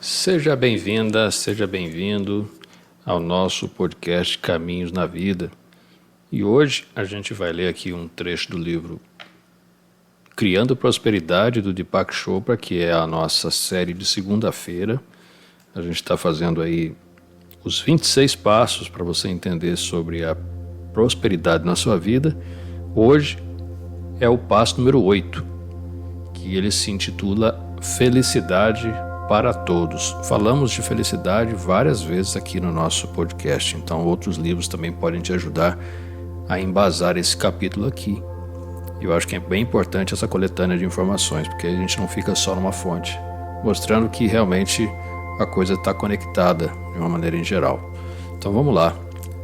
Seja bem-vinda, seja bem-vindo ao nosso podcast Caminhos na Vida. E hoje a gente vai ler aqui um trecho do livro Criando Prosperidade, do Deepak Chopra, que é a nossa série de segunda-feira. A gente está fazendo aí os 26 passos para você entender sobre a prosperidade na sua vida. Hoje é o passo número 8, que ele se intitula Felicidade para Todos. Falamos de felicidade várias vezes aqui no nosso podcast, então outros livros também podem te ajudar a embasar esse capítulo aqui. Eu acho que é bem importante essa coletânea de informações, porque a gente não fica só numa fonte, mostrando que realmente a coisa está conectada de uma maneira em geral. Então vamos lá,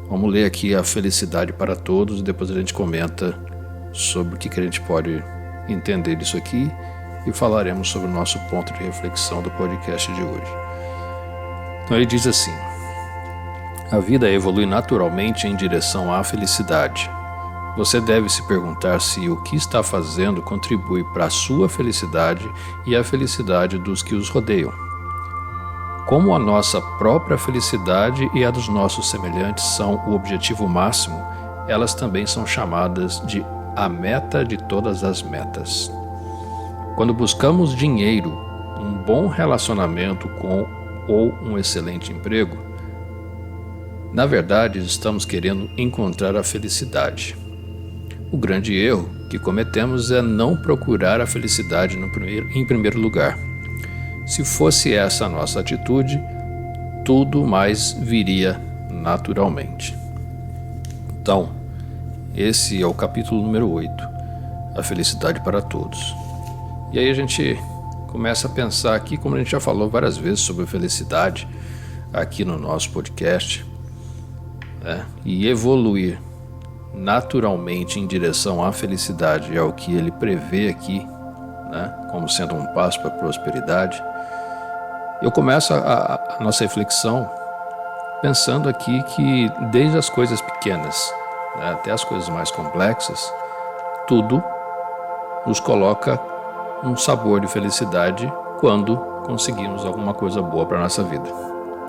vamos ler aqui a Felicidade para Todos e depois a gente comenta sobre o que a gente pode entender disso aqui e falaremos sobre o nosso ponto de reflexão do podcast de hoje. Então ele diz assim: a vida evolui naturalmente em direção à felicidade. Você deve se perguntar se o que está fazendo contribui para a sua felicidade e a felicidade dos que os rodeiam. Como a nossa própria felicidade e a dos nossos semelhantes são o objetivo máximo, elas também são chamadas de a meta de todas as metas. Quando buscamos dinheiro, um bom relacionamento com ou um excelente emprego, na verdade estamos querendo encontrar a felicidade. O grande erro que cometemos é não procurar a felicidade em primeiro lugar. Se fosse essa a nossa atitude, tudo mais viria naturalmente. Então, esse é o capítulo número 8, a felicidade para todos. E aí a gente começa a pensar aqui, como a gente já falou várias vezes sobre felicidade aqui no nosso podcast, né? E evoluir naturalmente em direção à felicidade é o que ele prevê aqui, né? Como sendo um passo para a prosperidade. Eu começo a nossa reflexão pensando aqui que desde as coisas pequenas, né, até as coisas mais complexas, tudo nos coloca um sabor de felicidade quando conseguimos alguma coisa boa para a nossa vida.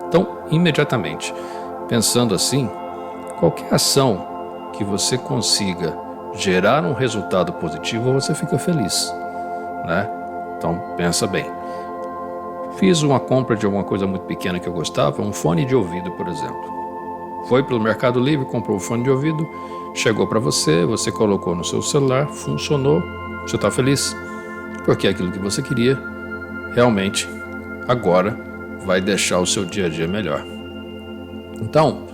Então, imediatamente, pensando assim, qualquer ação que você consiga gerar um resultado positivo, você fica feliz, né? Então, pensa bem. Fiz uma compra de alguma coisa muito pequena que eu gostava, um fone de ouvido, por exemplo. Foi pelo Mercado Livre, comprou um fone de ouvido, chegou para você, você colocou no seu celular, funcionou, você está feliz? Porque aquilo que você queria, realmente, agora vai deixar o seu dia a dia melhor. Então,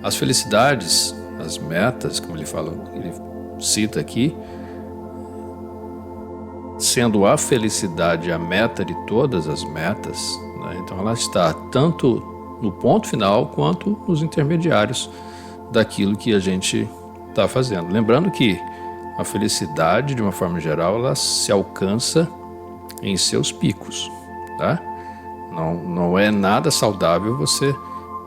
as felicidades, as metas, como ele cita aqui, sendo a felicidade a meta de todas as metas, né? Então ela está tanto no ponto final quanto nos intermediários daquilo que a gente está fazendo. Lembrando que a felicidade, de uma forma geral, ela se alcança em seus picos, tá? Não é nada saudável você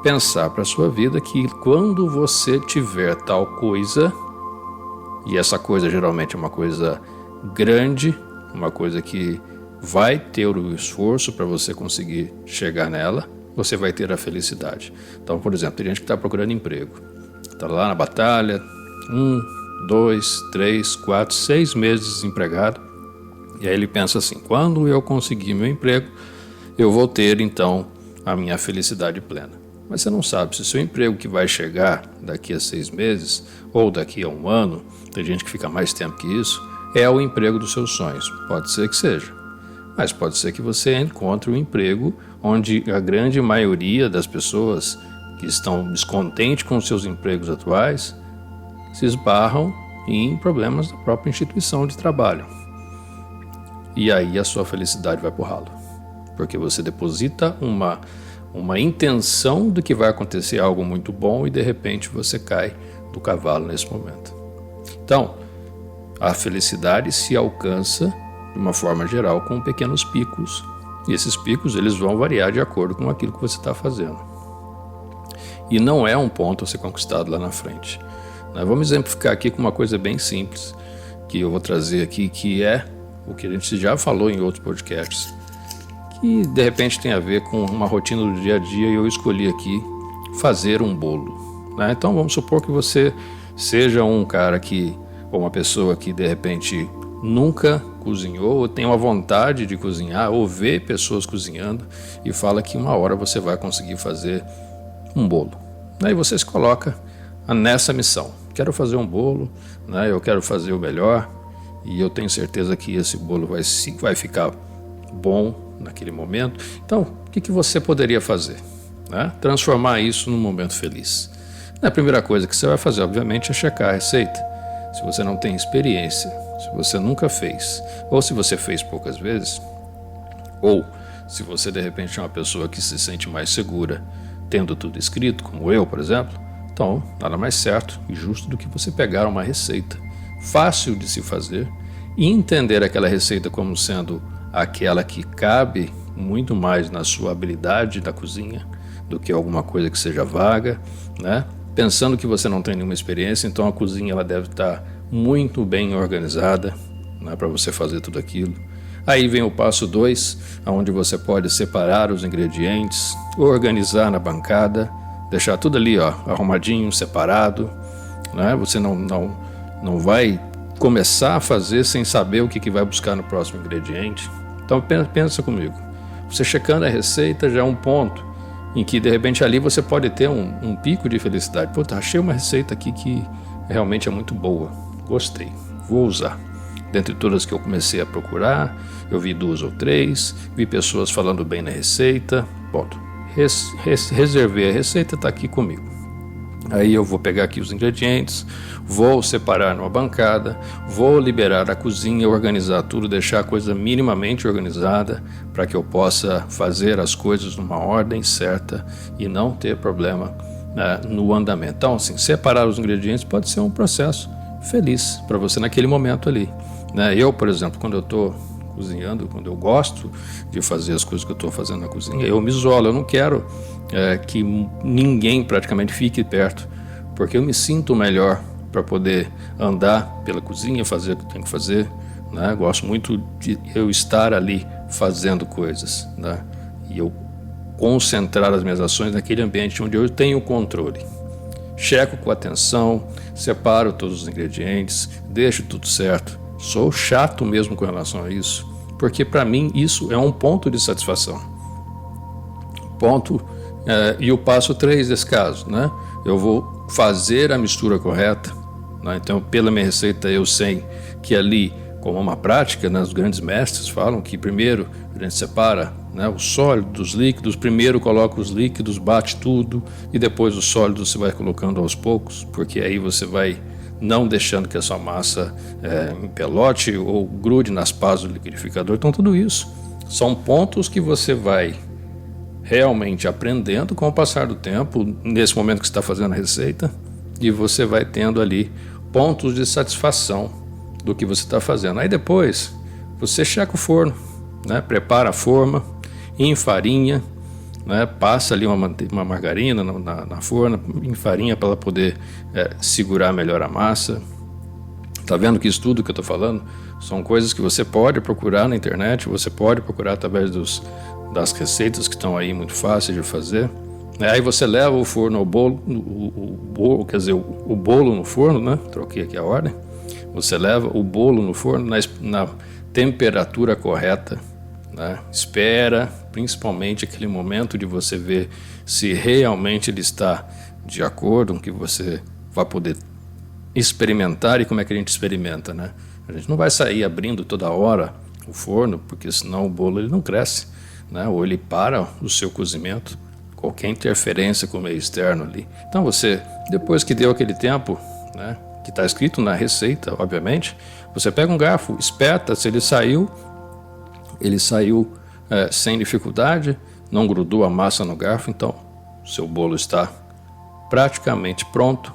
pensar para a sua vida que quando você tiver tal coisa, e essa coisa geralmente é uma coisa grande, uma coisa que vai ter o esforço para você conseguir chegar nela, você vai ter a felicidade. Então, por exemplo, tem gente que está procurando emprego, está lá na batalha, 1, 2, 3, 4, 6 meses desempregado, e aí ele pensa assim: quando eu conseguir meu emprego, eu vou ter então a minha felicidade plena. Mas você não sabe se o seu emprego que vai chegar daqui a 6 meses ou daqui a 1 ano, tem gente que fica mais tempo que isso, é o emprego dos seus sonhos. Pode ser que seja, mas pode ser que você encontre um emprego onde a grande maioria das pessoas que estão descontentes com os seus empregos atuais se esbarram em problemas da própria instituição de trabalho. E aí a sua felicidade vai pro ralo, porque você deposita uma intenção de que vai acontecer algo muito bom e de repente você cai do cavalo nesse momento. Então, a felicidade se alcança de uma forma geral com pequenos picos, e esses picos eles vão variar de acordo com aquilo que você está fazendo. E não é um ponto a ser conquistado lá na frente. Vamos exemplificar aqui com uma coisa bem simples que eu vou trazer aqui, que é o que a gente já falou em outros podcasts, que de repente tem a ver com uma rotina do dia a dia e eu escolhi aqui fazer um bolo, né? Então vamos supor que você seja um cara ou uma pessoa que de repente nunca cozinhou, ou tem uma vontade de cozinhar, ou vê pessoas cozinhando e fala que uma hora você vai conseguir fazer um bolo. Aí você se coloca nessa missão. Quero fazer um bolo, né? Eu quero fazer o melhor e eu tenho certeza que esse bolo vai ficar bom naquele momento. Então, o que você poderia fazer, né? Transformar isso num momento feliz. A primeira coisa que você vai fazer, obviamente, é checar a receita. Se você não tem experiência, se você nunca fez, ou se você fez poucas vezes, ou se você de repente é uma pessoa que se sente mais segura tendo tudo escrito, como eu, por exemplo, então nada mais certo e justo do que você pegar uma receita fácil de se fazer e entender aquela receita como sendo aquela que cabe muito mais na sua habilidade da cozinha do que alguma coisa que seja vaga, né? Pensando que você não tem nenhuma experiência, então a cozinha ela deve estar muito bem organizada, né, para você fazer tudo aquilo. Aí vem o passo 2, onde você pode separar os ingredientes, organizar na bancada, deixar tudo ali arrumadinho, separado, né? Você não vai começar a fazer sem saber o que vai buscar no próximo ingrediente. Então pensa comigo, você checando a receita já é um ponto em que de repente ali você pode ter um pico de felicidade. Pô, achei uma receita aqui que realmente é muito boa, gostei, vou usar. Dentre todas que eu comecei a procurar, eu vi 2 ou 3, vi pessoas falando bem na receita, ponto. Reservei a receita, está aqui comigo. Aí eu vou pegar aqui os ingredientes, vou separar numa bancada, vou liberar a cozinha, organizar tudo, deixar a coisa minimamente organizada para que eu possa fazer as coisas numa ordem certa e não ter problema no andamento. Então, assim, separar os ingredientes pode ser um processo feliz para você naquele momento ali, né? Eu, por exemplo, quando eu estou cozinhando, quando eu gosto de fazer as coisas que eu estou fazendo na cozinha, eu me isolo, eu não quero que ninguém praticamente fique perto, porque eu me sinto melhor para poder andar pela cozinha, fazer o que tenho que fazer, né? Gosto muito de eu estar ali fazendo coisas, né? E eu concentrar as minhas ações naquele ambiente onde eu tenho controle. Checo com atenção, separo todos os ingredientes, deixo tudo certo. Sou chato mesmo com relação a isso, porque para mim isso é um ponto de satisfação. E o passo 3 desse caso, né? Eu vou fazer a mistura correta, né? Então, pela minha receita, eu sei que ali, como uma prática, né, os grandes mestres falam que primeiro a gente separa, né, o sólido dos líquidos, primeiro coloca os líquidos, bate tudo, e depois o sólido você vai colocando aos poucos, porque aí você vai não deixando que a sua massa empelote ou grude nas pás do liquidificador. Então tudo isso são pontos que você vai realmente aprendendo com o passar do tempo, nesse momento que você está fazendo a receita, e você vai tendo ali pontos de satisfação do que você está fazendo. Aí depois você checa o forno, né? Prepara a forma, enfarinha, né? Passa ali uma margarina na forma, enfarinha para ela poder segurar melhor a massa. Tá vendo que isso tudo que eu estou falando são coisas que você pode procurar na internet, você pode procurar através das receitas que estão aí muito fáceis de fazer. Aí você leva o forno ao bolo, o bolo no forno, né? Troquei aqui a ordem. Você leva o bolo no forno na temperatura correta, né? Espera principalmente aquele momento de você ver se realmente ele está de acordo com o que você vai poder experimentar. E como é que a gente experimenta, né? A gente não vai sair abrindo toda hora o forno, porque senão o bolo ele não cresce, né? Ou ele para o seu cozimento, qualquer interferência com o meio externo ali. Então você, depois que deu aquele tempo, né, que está escrito na receita, obviamente, você pega um garfo, espeta, se ele saiu sem dificuldade, não grudou a massa no garfo, então seu bolo está praticamente pronto.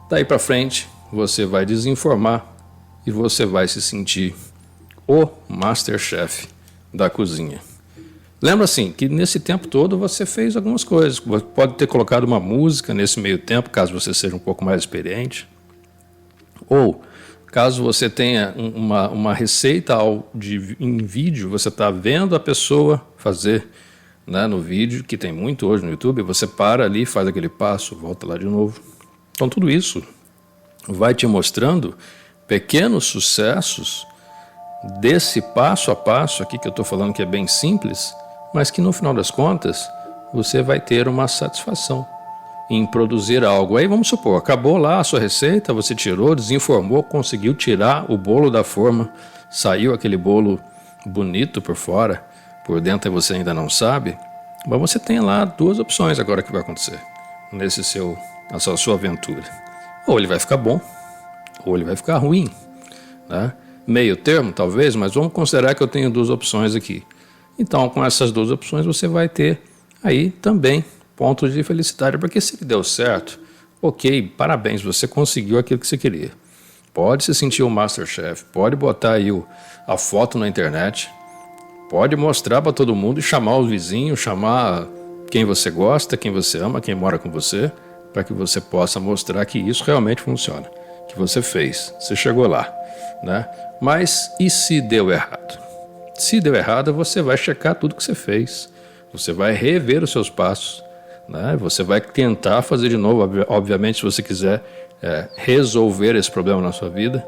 Daí para frente você vai desenformar e você vai se sentir o Masterchef da cozinha. Lembra assim, que nesse tempo todo você fez algumas coisas, pode ter colocado uma música nesse meio tempo, caso você seja um pouco mais experiente, ou Caso você tenha uma receita em vídeo, você está vendo a pessoa fazer, né, no vídeo, que tem muito hoje no YouTube, você para ali, faz aquele passo, volta lá de novo. Então tudo isso vai te mostrando pequenos sucessos desse passo a passo aqui que eu estou falando, que é bem simples, mas que no final das contas você vai ter uma satisfação em produzir algo. Aí vamos supor, acabou lá a sua receita, você tirou, desenformou, conseguiu tirar o bolo da forma, saiu aquele bolo bonito por fora, por dentro você ainda não sabe, mas você tem lá duas opções agora que vai acontecer nessa sua aventura. Ou ele vai ficar bom, ou ele vai ficar ruim, né? Meio termo talvez, mas vamos considerar que eu tenho duas opções aqui. Então, com essas duas opções, você vai ter aí também pontos de felicidade, porque se deu certo, ok, parabéns, você conseguiu aquilo que você queria. Pode se sentir o Masterchef, pode botar aí a foto na internet, pode mostrar para todo mundo e chamar os vizinhos, chamar quem você gosta, quem você ama, quem mora com você, para que você possa mostrar que isso realmente funciona, que você fez, você chegou lá, né? Mas e se deu errado? Se deu errado, você vai checar tudo que você fez, você vai rever os seus passos, né? Você vai tentar fazer de novo, obviamente, se você quiser resolver esse problema na sua vida.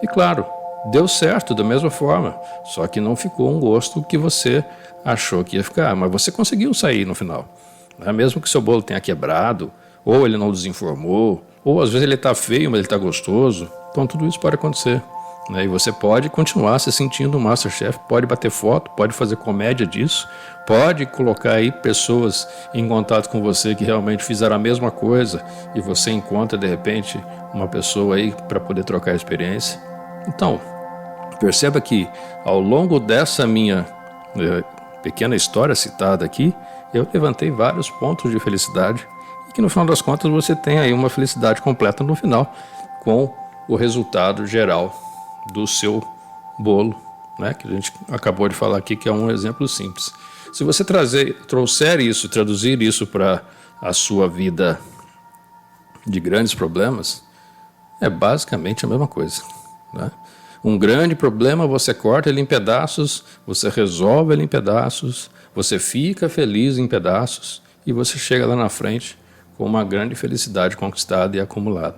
E claro, deu certo da mesma forma, só que não ficou um gosto que você achou que ia ficar, mas você conseguiu sair no final, né? Mesmo que seu bolo tenha quebrado, ou ele não desenformou, ou às vezes ele está feio, mas ele está gostoso. Então tudo isso pode acontecer, né? E você pode continuar se sentindo um Masterchef, pode bater foto, pode fazer comédia disso, pode colocar aí pessoas em contato com você que realmente fizeram a mesma coisa e você encontra de repente uma pessoa aí para poder trocar a experiência. Então, perceba que ao longo dessa minha pequena história citada aqui, eu levantei vários pontos de felicidade e que no final das contas você tem aí uma felicidade completa no final com o resultado geral do seu bolo, né, que a gente acabou de falar aqui, que é um exemplo simples. Se você trouxer isso, traduzir isso para a sua vida de grandes problemas, é basicamente a mesma coisa, né? Um grande problema você corta ele em pedaços, você resolve ele em pedaços, você fica feliz em pedaços e você chega lá na frente com uma grande felicidade conquistada e acumulada.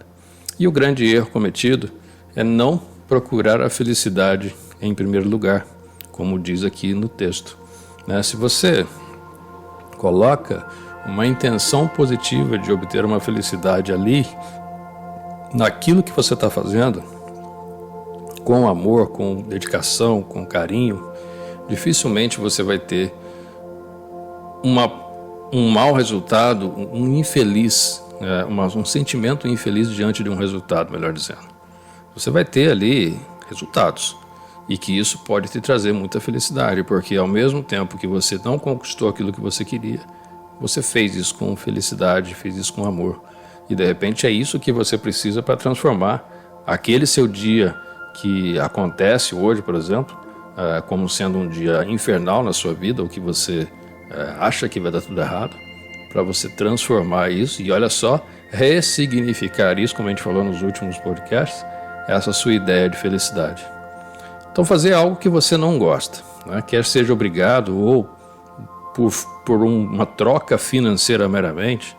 E o grande erro cometido é não procurar a felicidade em primeiro lugar, como diz aqui no texto, né? Se você coloca uma intenção positiva de obter uma felicidade ali, naquilo que você está fazendo, com amor, com dedicação, com carinho, dificilmente você vai ter um mau resultado, um infeliz, um sentimento infeliz diante de um resultado, melhor dizendo. Você vai ter ali resultados e que isso pode te trazer muita felicidade, porque ao mesmo tempo que você não conquistou aquilo que você queria, você fez isso com felicidade, fez isso com amor. E de repente é isso que você precisa para transformar aquele seu dia que acontece hoje, por exemplo, como sendo um dia infernal na sua vida, ou que você acha que vai dar tudo errado, para você transformar isso e, olha só, ressignificar isso, como a gente falou nos últimos podcasts, essa sua ideia de felicidade. Então fazer algo que você não gosta, né? Quer seja obrigado ou por uma troca financeira meramente,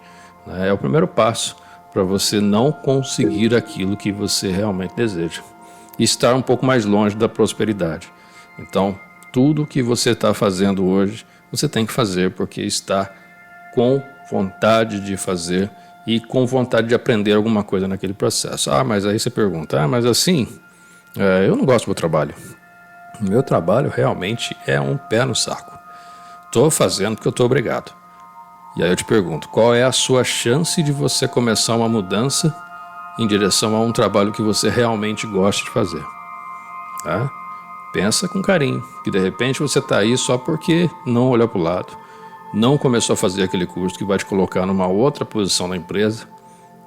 né? É o primeiro passo para você não conseguir aquilo que você realmente deseja e estar um pouco mais longe da prosperidade. Então, tudo que você está fazendo hoje, você tem que fazer porque está com vontade de fazer e com vontade de aprender alguma coisa naquele processo. Mas aí você pergunta, mas assim, eu não gosto do meu trabalho. O meu trabalho realmente é um pé no saco. Estou fazendo porque eu estou obrigado. E aí eu te pergunto, qual é a sua chance de você começar uma mudança em direção a um trabalho que você realmente gosta de fazer? Tá? Pensa com carinho, que de repente você está aí só porque não olhou para o lado, não começou a fazer aquele curso que vai te colocar numa outra posição na empresa,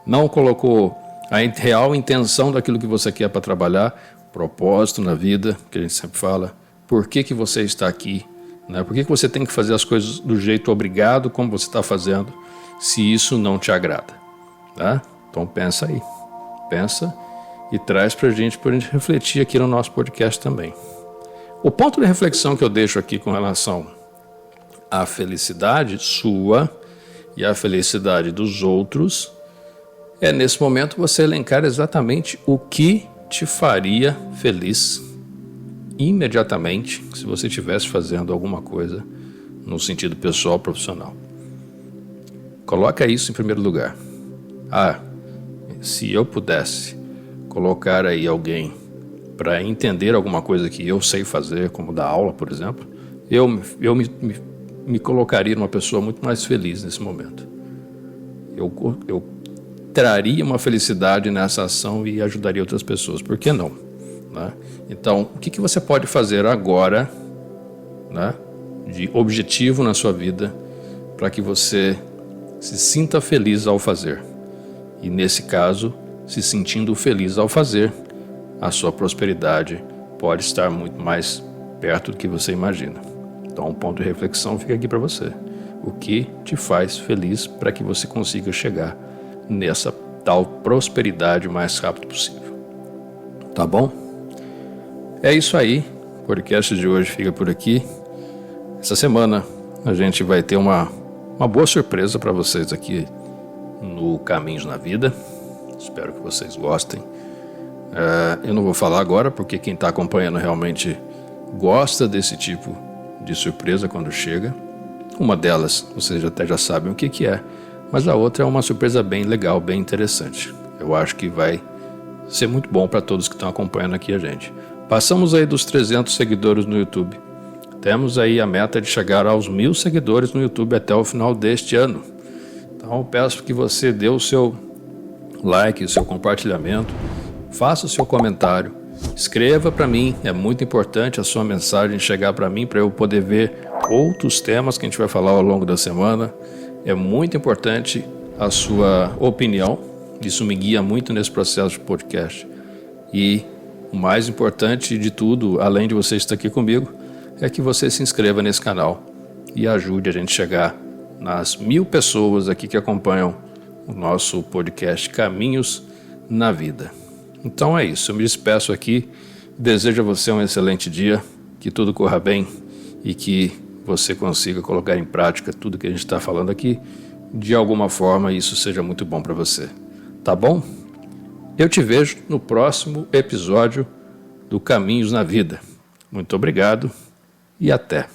não colocou a real intenção daquilo que você quer para trabalhar, propósito na vida, que a gente sempre fala, por que você está aqui, né? Por que você tem que fazer as coisas do jeito obrigado, como você está fazendo, se isso não te agrada, tá? Então pensa aí, pensa e traz para a gente refletir aqui no nosso podcast também. O ponto de reflexão que eu deixo aqui com relação à felicidade sua e à felicidade dos outros é, nesse momento, você elencar exatamente o que te faria feliz imediatamente se você estivesse fazendo alguma coisa no sentido pessoal profissional. Coloca isso em primeiro lugar. Se eu pudesse colocar aí alguém para entender alguma coisa que eu sei fazer, como dar aula, por exemplo, eu me colocaria numa pessoa muito mais feliz nesse momento. Eu traria uma felicidade nessa ação e ajudaria outras pessoas. Por que não? Né? Então, o que você pode fazer agora, né, de objetivo na sua vida para que você se sinta feliz ao fazer? E nesse caso, se sentindo feliz ao fazer, a sua prosperidade pode estar muito mais perto do que você imagina. Então, um ponto de reflexão fica aqui para você. O que te faz feliz para que você consiga chegar nessa tal prosperidade o mais rápido possível. Tá bom? É isso aí. O podcast de hoje fica por aqui. Essa semana a gente vai ter uma boa surpresa para vocês aqui no Caminhos na Vida. Espero que vocês gostem. Eu não vou falar agora porque quem está acompanhando realmente gosta desse tipo de surpresa quando chega. Uma delas vocês até já sabem o que é, mas a outra é uma surpresa bem legal, bem interessante. Eu acho que vai ser muito bom para todos que estão acompanhando aqui a gente. Passamos aí dos 300 seguidores no YouTube. Temos aí a meta de chegar aos 1.000 seguidores no YouTube até o final deste ano. Então eu peço que você dê o seu like, o seu compartilhamento, faça o seu comentário, escreva para mim. É muito importante a sua mensagem chegar para mim para eu poder ver outros temas que a gente vai falar ao longo da semana. É muito importante a sua opinião. Isso me guia muito nesse processo de podcast. E o mais importante de tudo, além de você estar aqui comigo, é que você se inscreva nesse canal e ajude a gente a chegar nas 1.000 pessoas aqui que acompanham o nosso podcast Caminhos na Vida. Então é isso, eu me despeço aqui, desejo a você um excelente dia, que tudo corra bem e que você consiga colocar em prática tudo que a gente está falando aqui, de alguma forma isso seja muito bom para você. Tá bom? Eu te vejo no próximo episódio do Caminhos na Vida. Muito obrigado e até.